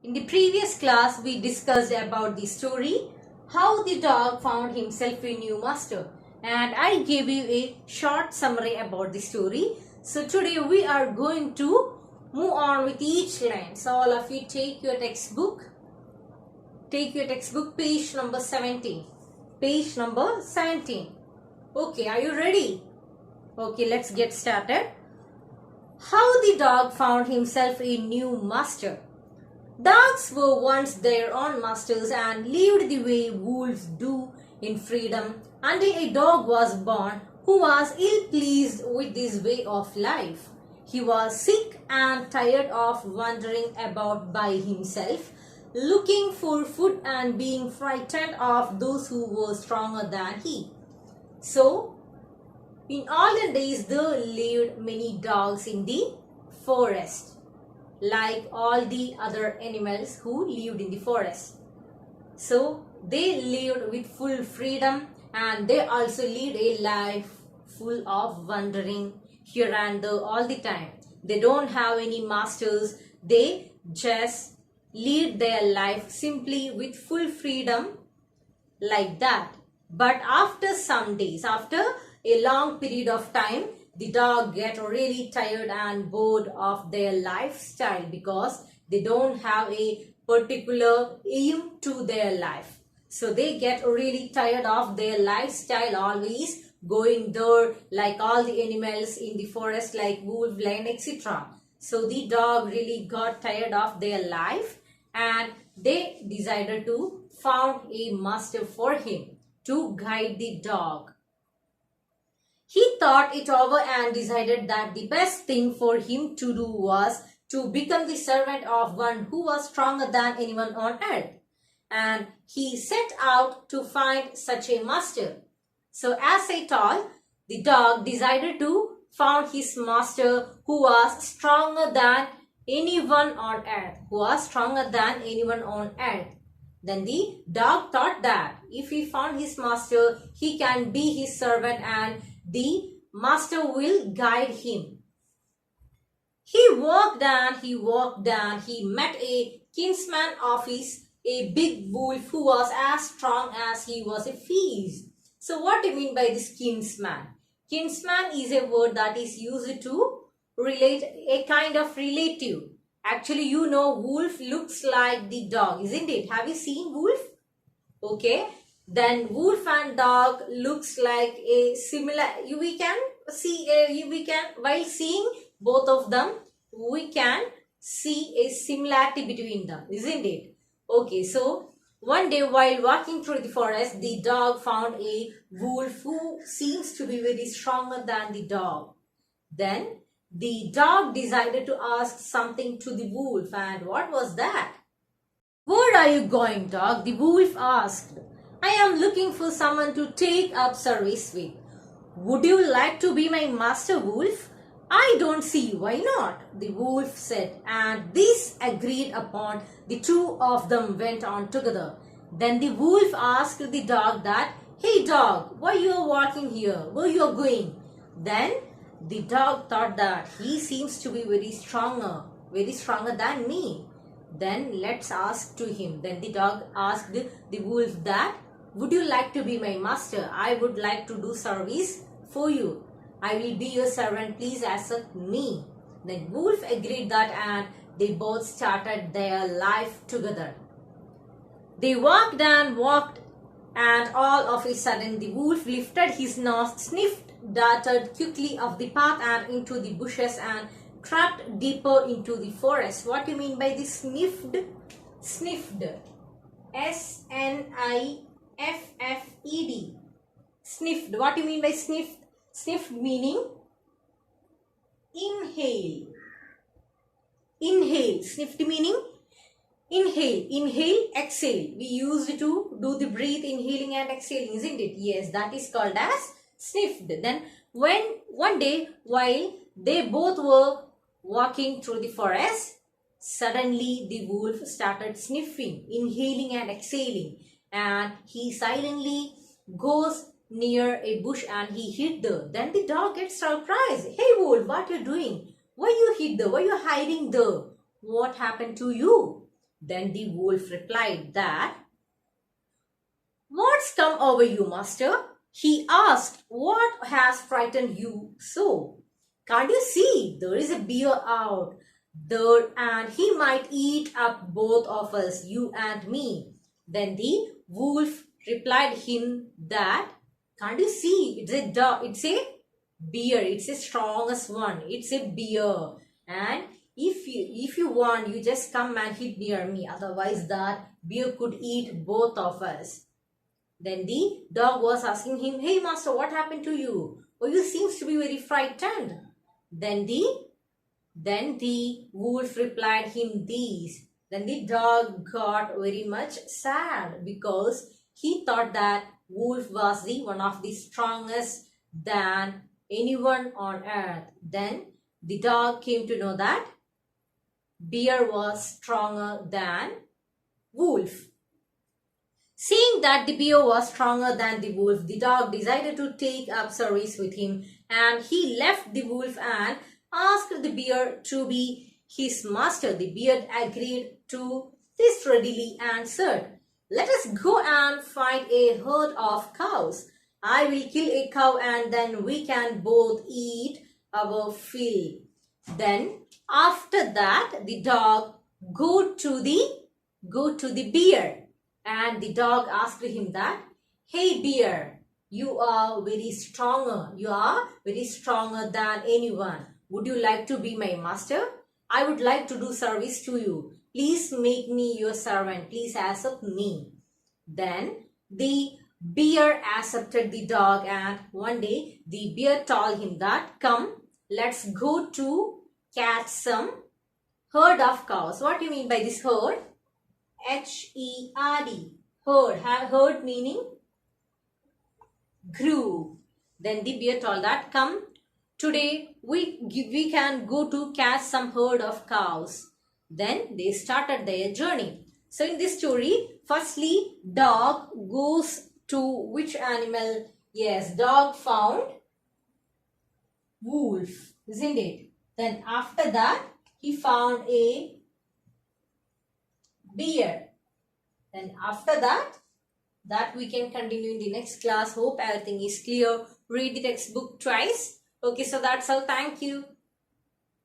In the previous class, we discussed about the story how the dog found himself a new master, and I gave you a short summary about the story. So today we are going to move on with each line. So all of you take your textbook. Take your textbook, page number 17. Page number 17. Okay, are you ready? Okay, let's get started. How the dog found himself a new master. Dogs were once their own masters and lived the way wolves do in freedom until a dog was born who was ill-pleased with this way of life. He was sick and tired of wandering about by himself, looking for food and being frightened of those who were stronger than he. So, in olden days, there lived many dogs in the forest, like all the other animals who lived in the forest. So they lived with full freedom and they also lived a life full of wandering here and there all the time. They don't have any masters. They just lead their life simply with full freedom like that. But after some days, after a long period of time, the dog get really tired and bored of their lifestyle because they don't have a particular aim to their life. So they get really tired of their lifestyle, always going there like all the animals in the forest like wolf, lion, etc. So the dog really got tired of their life and they decided to found a master for him to guide the dog. He thought it over and decided that the best thing for him to do was to become the servant of one who was stronger than anyone on earth. And he set out to find such a master. So as I told, the dog decided to find his master who was stronger than anyone on earth. Who was stronger than anyone on earth. Then the dog thought that if he found his master, he can be his servant and the master will guide him. He walked and he met a kinsman of his, a big wolf who was as strong as he was a fish. So what do you mean by this kinsman? Kinsman is a word that is used to relate a kind of relative. Actually, you know, wolf looks like the dog, isn't it? Have you seen wolf? Okay. Then wolf and dog looks like a similar. We can see. While seeing both of them, we can see a similarity between them, isn't it? Okay. So one day while walking through the forest, the dog found a wolf who seems to be very stronger than the dog. Then the dog decided to ask something to the wolf, and what was that? Where are you going, dog? The wolf asked. I am looking for someone to take up service with. Would you like to be my master, wolf? I don't see why not, the wolf said, and this agreed upon. The two of them went on together. Then the wolf asked the dog that, hey dog, why you are walking here? Where you are going? Then the dog thought that he seems to be very stronger than me. Then let's ask to him. Then the dog asked the wolf that, would you like to be my master? I would like to do service for you. I will be your servant. Please accept me. Then wolf agreed that and they both started their life together. They walked and all of a sudden the wolf lifted his nose, sniffed, darted quickly off the path and into the bushes and crept deeper into the forest. What do you mean by this sniffed? Sniffed. S-N-I-F-F-E-D. Sniffed. What do you mean by sniffed? Sniffed meaning inhale. Inhale. Sniffed meaning inhale. Inhale, exhale. We used to do the breathe, inhaling and exhaling, isn't it? Yes, that is called as sniffed. Then one day while they both were walking through the forest, suddenly the wolf started sniffing, inhaling and exhaling, and he silently goes near a bush and he hid there. Then the dog gets surprised. Hey wolf, what you doing? Why you hid there? Why you hiding there? What happened to you? Then the wolf replied that, "What's come over you, master?" He asked, "What has frightened you so? Can't you see there is a bear out there and he might eat up both of us, you and me?" Then the wolf replied him that, "Can't you see? It's a dog, it's a bear, it's the strongest one, it's a bear. And if you want, you just come and hit near me, otherwise that bear could eat both of us." Then the dog was asking him, "Hey master, what happened to you? Oh, you seems to be very frightened." Then the wolf replied him these. Then the dog got very much sad because he thought that wolf was the one of the strongest than anyone on earth. Then the dog came to know that bear was stronger than wolf. Seeing that the bear was stronger than the wolf, the dog decided to take up service with him, and he left the wolf and asked the bear to be his master. The bear agreed to this readily and said, "Let us go and find a herd of cows. I will kill a cow and then we can both eat our fill." Then after that, the dog go to the bear. And the dog asked him that, "Hey bear, you are very stronger. You are very stronger than anyone. Would you like to be my master? I would like to do service to you. Please make me your servant. Please accept me." Then the bear accepted the dog, and one day the bear told him that, "Come, let's go to catch some herd of cows." What do you mean by this herd? H-E-R-D. Herd. Herd meaning group. Then the bear told that, "Come, today we can go to catch some herd of cows." Then they started their journey. So in this story, firstly, dog goes to which animal? Yes, dog found wolf, isn't it? Then after that, he found a bear. Then after that we can continue in the next class. Hope everything is clear. Read the textbook twice. Okay, so that's all. Thank you.